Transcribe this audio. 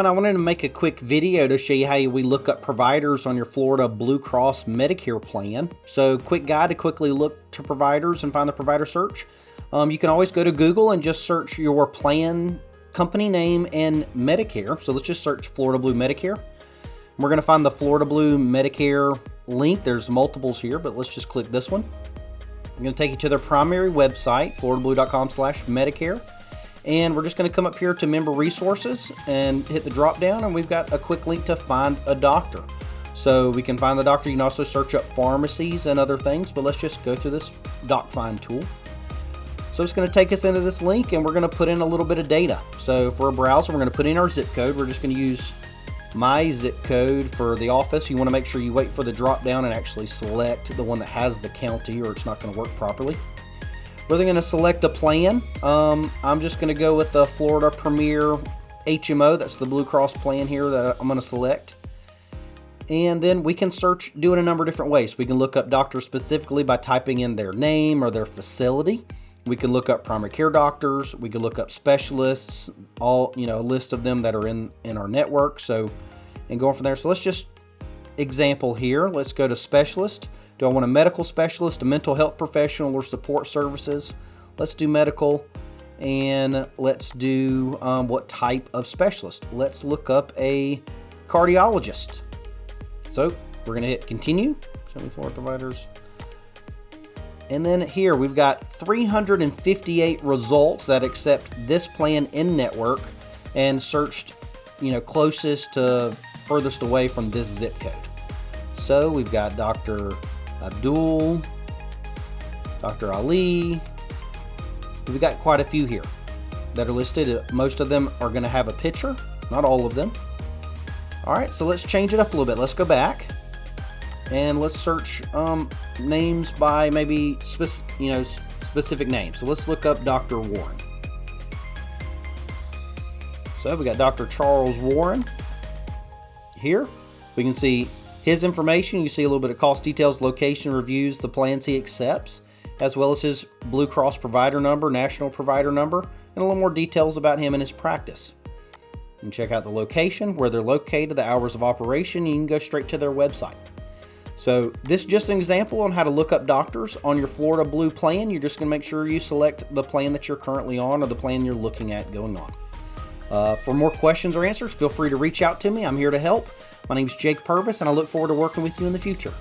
everyone, I wanted to make a quick video to show you how we look up providers on your Florida Blue Cross Medicare plan. So quick guide to quickly look to providers and find the provider search. You can always go to Google and just search your plan, company name, and Medicare. So let's just search Florida Blue Medicare. We're going to find the Florida Blue Medicare link. There's multiples here, but let's just click this one. I'm going to take you to their primary website, floridablue.com/Medicare. And we're just going to come up here to member resources and hit the drop down, and we've got a quick link to find a doctor. So we can find the doctor. You can also search up pharmacies and other things, but let's just go through this doc find tool. So it's going to take us into this link, and we're going to put in a little bit of data. So for a browser, we're going to put in our zip code. We're just going to use my zip code for the office. You want to make sure you wait for the drop down and actually select the one that has the county, or it's not going to work properly. We're then going to select a plan. I'm just going to go with the Florida Premier HMO. That's the Blue Cross plan here that I'm going to select. And then we can search, do it a number of different ways. We can look up doctors specifically by typing in their name or their facility. We can look up primary care doctors. We can look up specialists, a list of them that are in our network. So, and going from there. So let's just example here. Let's go to specialist. Do I want a medical specialist, a mental health professional, or support services? Let's do medical, and let's do what type of specialist. Let's look up a cardiologist. So we're going to hit continue. Show me Florida providers. And then here we've got 358 results that accept this plan in network and searched, closest to furthest away from this zip code. So we've got Dr. Abdul, Dr. Ali. We've got quite a few here that are listed. Most of them are going to have a picture, not all of them. All right, so let's change it up a little bit. Let's go back and let's search names by maybe specific names. So let's look up Dr. Warren. So we got Dr. Charles Warren here. We can see his information. You see a little bit of cost details, location, reviews, the plans he accepts, as well as his Blue Cross provider number, national provider number, and a little more details about him and his practice. You can check out the location, where they're located, the hours of operation. You can go straight to their website. So this is just an example on how to look up doctors on your Florida Blue plan. You're just going to make sure you select the plan that you're currently on or the plan you're looking at going on. For more questions or answers, feel free to reach out to me. I'm here to help. My name is Jake Purvis, and I look forward to working with you in the future.